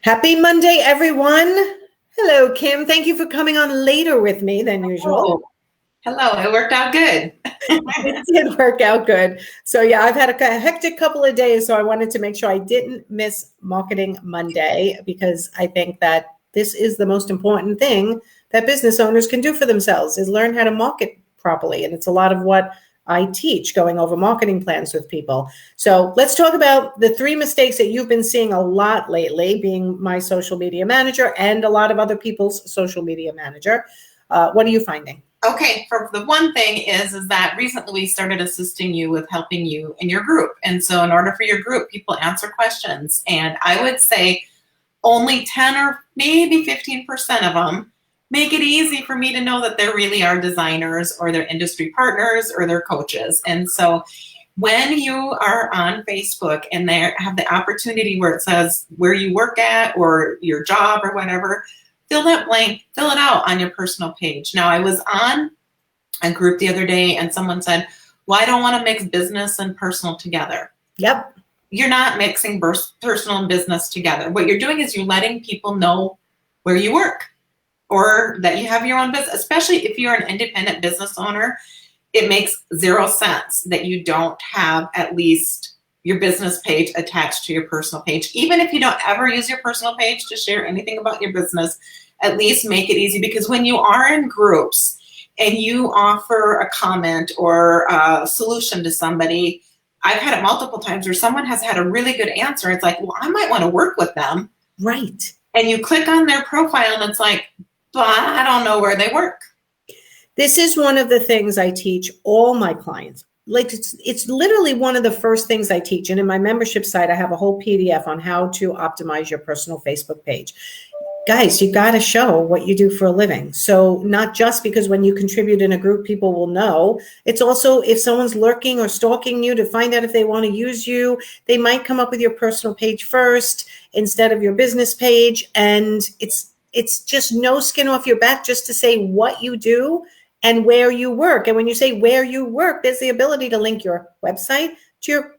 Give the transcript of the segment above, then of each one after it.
Happy Monday, everyone. Hello, Kim. Thank you for coming on later with me than usual. Hello. It worked out good. It did work out good. So yeah, I've had a hectic couple of days, so I wanted to make sure I didn't miss Marketing Monday because I think that this is the most important thing that business owners can do for themselves is learn how to market properly. And it's a lot of what I teach, going over marketing plans with people. So let's talk about the 3 mistakes that you've been seeing a lot lately, being my social media manager and a lot of other people's social media manager. What are you finding? Okay, for the one thing is that recently we started assisting you with helping you in your group. And so in order for your group, people answer questions. And I would say only 10 or maybe 15% of them make it easy for me to know that they really are designers or they're industry partners or they're coaches. And so when you are on Facebook and they have the opportunity where it says where you work at or your job or whatever, fill that blank, fill it out on your personal page. Now, I was on a group the other day and someone said, well, I don't want to mix business and personal together. Yep. You're not mixing personal and business together. What you're doing is you're letting people know where you work or that you have your own business, especially if you're an independent business owner. It makes 0 sense that you don't have at least your business page attached to your personal page. Even if you don't ever use your personal page to share anything about your business, at least make it easy, because when you are in groups and you offer a comment or a solution to somebody, I've had it multiple times where someone has had a really good answer. It's like, well, I might want to work with them. Right. And you click on their profile and it's like, but I don't know where they work. This is one of the things I teach all my clients. Like it's literally one of the first things I teach. And in my membership site, I have a whole PDF on how to optimize your personal Facebook page. Guys, you got to show what you do for a living. So not just because when you contribute in a group, people will know. It's also if someone's lurking or stalking you to find out if they want to use you, they might come up with your personal page first instead of your business page. And it's just no skin off your back just to say what you do and where you work. And when you say where you work, there's the ability to link your website to your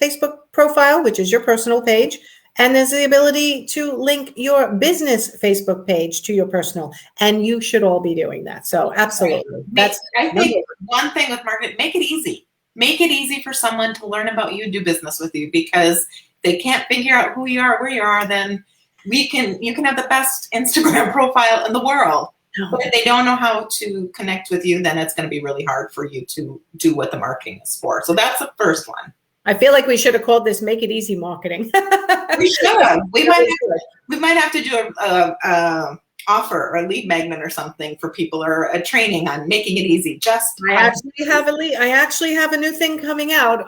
Facebook profile, which is your personal page. And there's the ability to link your business Facebook page to your personal. And you should all be doing that. So absolutely. Right. I think one thing with marketing, make it easy. Make it easy for someone to learn about you, do business with you, because they can't figure out who you are, where you are, then you can have the best Instagram profile in the world. But if they don't know how to connect with you, then it's going to be really hard for you to do what the marketing is for. So that's the first one. I feel like we should have called this "Make It Easy" marketing. We should have. We might have to do a offer or a lead magnet or something for people, or a training on making it easy. I actually have a new thing coming out.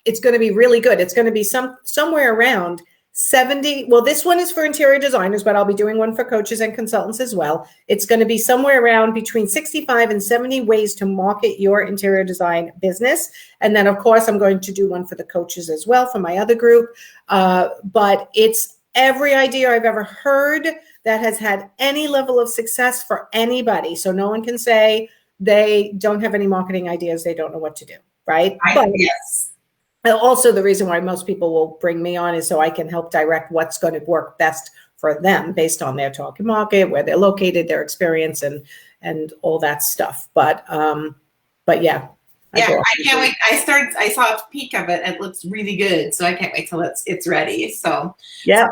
It's going to be really good. It's going to be somewhere around 70. Well, this one is for interior designers, but I'll be doing one for coaches and consultants as well. It's going to be somewhere around between 65 and 70 ways to market your interior design business. And then, of course, I'm going to do one for the coaches as well for my other group. But it's every idea I've ever heard that has had any level of success for anybody. So no one can say they don't have any marketing ideas. They don't know what to do, right? Yes. Also, the reason why most people will bring me on is so I can help direct what's going to work best for them based on their target market, where they're located, their experience, and all that stuff. But yeah. Yeah, I can't wait. I saw a peek of it. It looks really good. So I can't wait till it's ready. So yeah.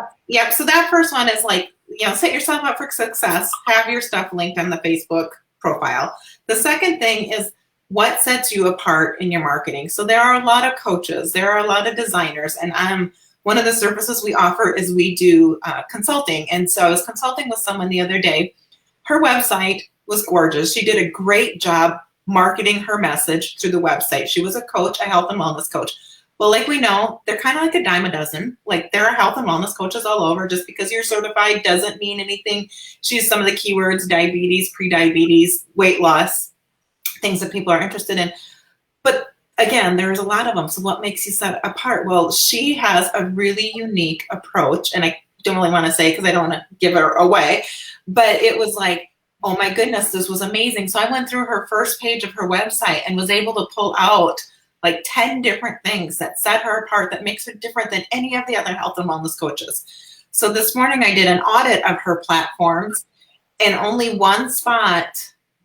So that first one is like, set yourself up for success. Have your stuff linked on the Facebook profile. The second thing is what sets you apart in your marketing. So there are a lot of coaches, there are a lot of designers, and one of the services we offer is we do consulting. And so I was consulting with someone the other day. Her website was gorgeous. She did a great job marketing her message through the website. She was a coach, a health and wellness coach. Well, like we know, they're kind of like a dime a dozen. Like there are health and wellness coaches all over. Just because you're certified doesn't mean anything. She used some of the keywords: diabetes, pre-diabetes, weight loss, things that people are interested in. But again, there's a lot of them. So what makes you set apart? Well, she has a really unique approach, and I don't really want to say because I don't want to give her away, but it was like, oh my goodness, this was amazing. So I went through her first page of her website and was able to pull out like 10 different things that set her apart, that makes her different than any of the other health and wellness coaches. So this morning I did an audit of her platforms, and only one spot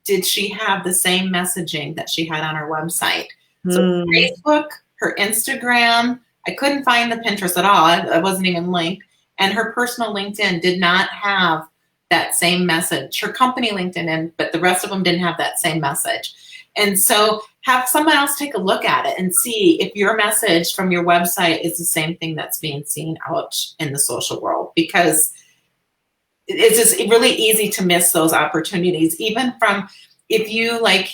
did she have the same messaging that she had on her website. So Facebook, her Instagram, I couldn't find the Pinterest at all. I wasn't even linked. And her personal LinkedIn did not have that same message. Her company LinkedIn, but the rest of them didn't have that same message. And so have someone else take a look at it and see if your message from your website is the same thing that's being seen out in the social world, because it's just really easy to miss those opportunities. Even from, if you like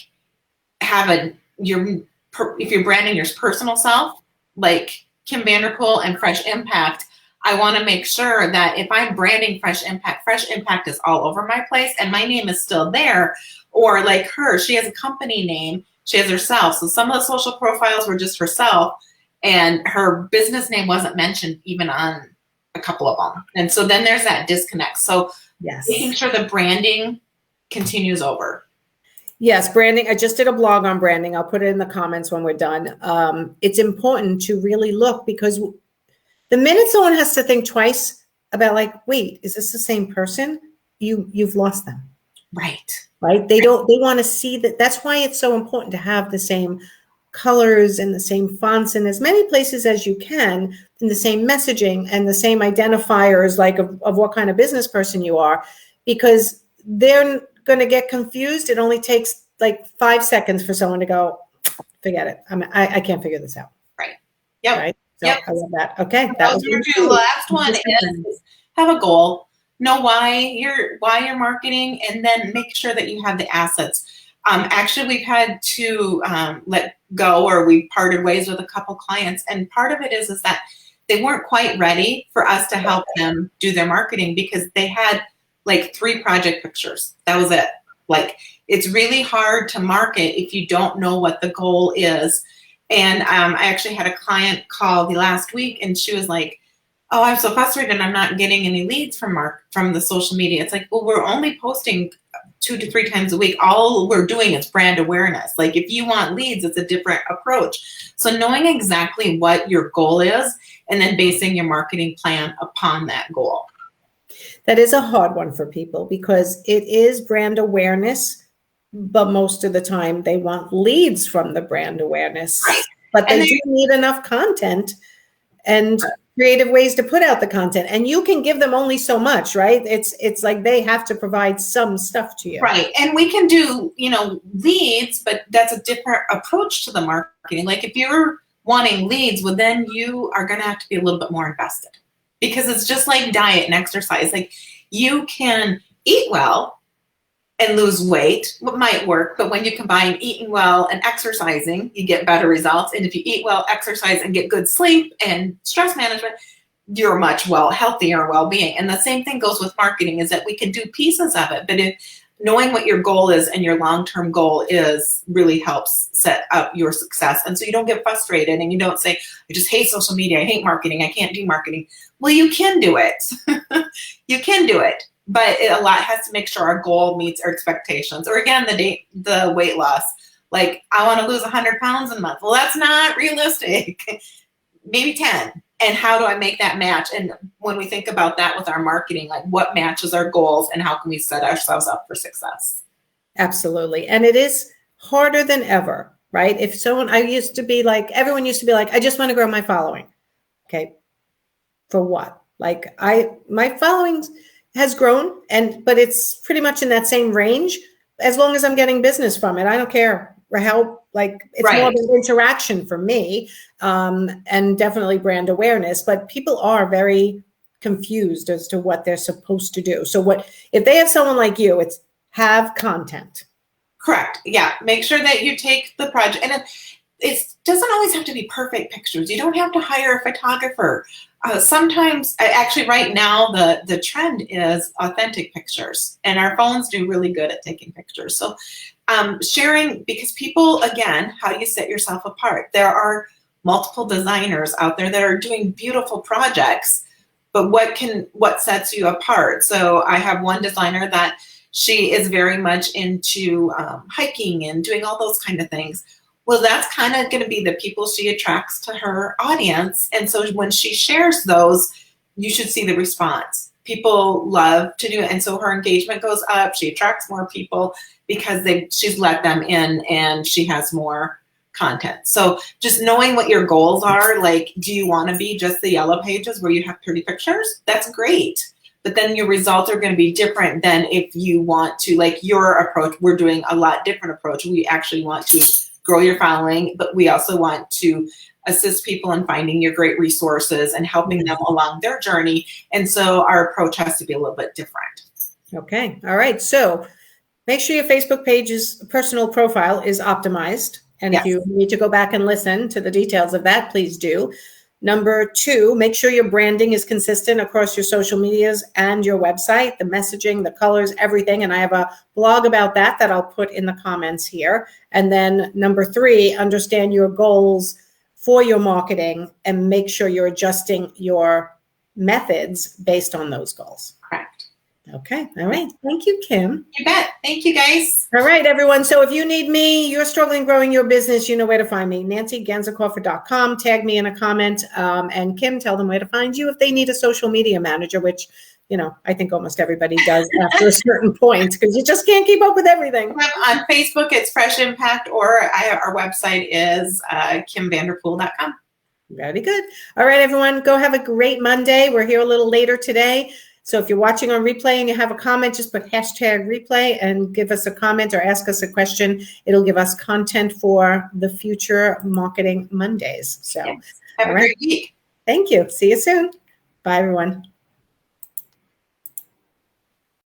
have if you're branding your personal self, like Kim Vanderpoel and Fresh Impact, I want to make sure that if I'm branding Fresh Impact is all over my place and my name is still there. Or like her, she has a company name, she has herself. So some of the social profiles were just herself, and her business name wasn't mentioned even on a couple of them. And so then there's that disconnect. So making sure the branding continues over. Yes, branding. I just did a blog on branding. I'll put it in the comments when we're done. It's important to really look, because the minute someone has to think twice about, like, wait, is this the same person? You've lost them. Right. They want to see that. That's why it's so important to have the same colors and the same fonts in as many places as you can, and the same messaging and the same identifiers, like of what kind of business person you are, because they're going to get confused. It only takes like 5 seconds for someone to go, forget it. I can't figure this out. Right. Yep. Right. So yep. I love that. Okay. That was the last one is have a goal. Know why you're marketing, and then make sure that you have the assets. Actually, we've had to let go, or we parted ways with a couple clients, and part of it is that they weren't quite ready for us to help them do their marketing, because they had like 3 project pictures. That was it. Like, it's really hard to market if you don't know what the goal is. And I actually had a client call the last week, and she was like, oh, I'm so frustrated, I'm not getting any leads from the social media. It's like, well, we're only posting 2 to 3 times a week. All we're doing is brand awareness. Like, if you want leads, it's a different approach. So knowing exactly what your goal is, and then basing your marketing plan upon that goal. That is a hard one for people, because it is brand awareness, but most of the time they want leads from the brand awareness. Right. But they do need enough content and creative ways to put out the content, and you can give them only so much, right? It's like they have to provide some stuff to you. Right. And we can do, leads, but that's a different approach to the marketing. Like, if you're wanting leads, well, then you are going to have to be a little bit more invested, because it's just like diet and exercise. Like, you can eat well and lose weight, what might work, but when you combine eating well and exercising, you get better results. And if you eat well, exercise, and get good sleep and stress management, you're much healthier well-being. And the same thing goes with marketing, is that we can do pieces of it, but knowing what your goal is and your long-term goal is really helps set up your success. And so you don't get frustrated and you don't say, I just hate social media, I hate marketing, I can't do marketing. Well, you can do it. You can do it. But a lot has to make sure our goal meets our expectations. Or again, the weight loss. Like, I want to lose 100 pounds in a month. Well, that's not realistic. Maybe 10. And how do I make that match? And when we think about that with our marketing, like, what matches our goals and how can we set ourselves up for success? Absolutely. And it is harder than ever, right? Everyone used to be like, I just want to grow my following. Okay. For what? Like, my following has grown, but it's pretty much in that same range. As long as I'm getting business from it, I don't care how. Like, it's more of an interaction for me, and definitely brand awareness. But people are very confused as to what they're supposed to do. So if they have someone like you? It's have content. Correct. Yeah. Make sure that you take the project, and it doesn't always have to be perfect pictures. You don't have to hire a photographer. Sometimes, actually, right now, the trend is authentic pictures, and our phones do really good at taking pictures. So sharing, because people, again, how do you set yourself apart? There are multiple designers out there that are doing beautiful projects, but what sets you apart? So I have one designer that she is very much into hiking and doing all those kind of things. Well, that's kind of going to be the people she attracts to her audience. And so when she shares those, you should see the response. People love to do it. And so her engagement goes up. She attracts more people because she's let them in and she has more content. So just knowing what your goals are, like, do you want to be just the yellow pages where you have pretty pictures? That's great. But then your results are going to be different than if you want to, like your approach, we're doing a lot different approach. We actually want to grow your following, but we also want to assist people in finding your great resources and helping them along their journey. And so our approach has to be a little bit different. Okay. All right. So make sure your Facebook page's personal profile is optimized. And if you need to go back and listen to the details of that, please do. Number 2, make sure your branding is consistent across your social medias and your website, the messaging, the colors, everything. And I have a blog about that I'll put in the comments here. And then number 3, understand your goals for your marketing and make sure you're adjusting your methods based on those goals. Correct. Okay. All right. Thank you, Kim. You bet. Thank you, guys. All right, everyone. So if you need me, you're struggling growing your business, you know where to find me. NancyGanzerKoffer.com. Tag me in a comment. And Kim, tell them where to find you if they need a social media manager, which, you know, I think almost everybody does after a certain point because you just can't keep up with everything. On Facebook, it's Fresh Impact, or our website is KimVanderpoel.com. Very good. All right, everyone. Go have a great Monday. We're here a little later today. So if you're watching on replay and you have a comment, just put #replay and give us a comment or ask us a question. It'll give us content for the future Marketing Mondays. So have a great week. Thank you. See you soon. Bye, everyone.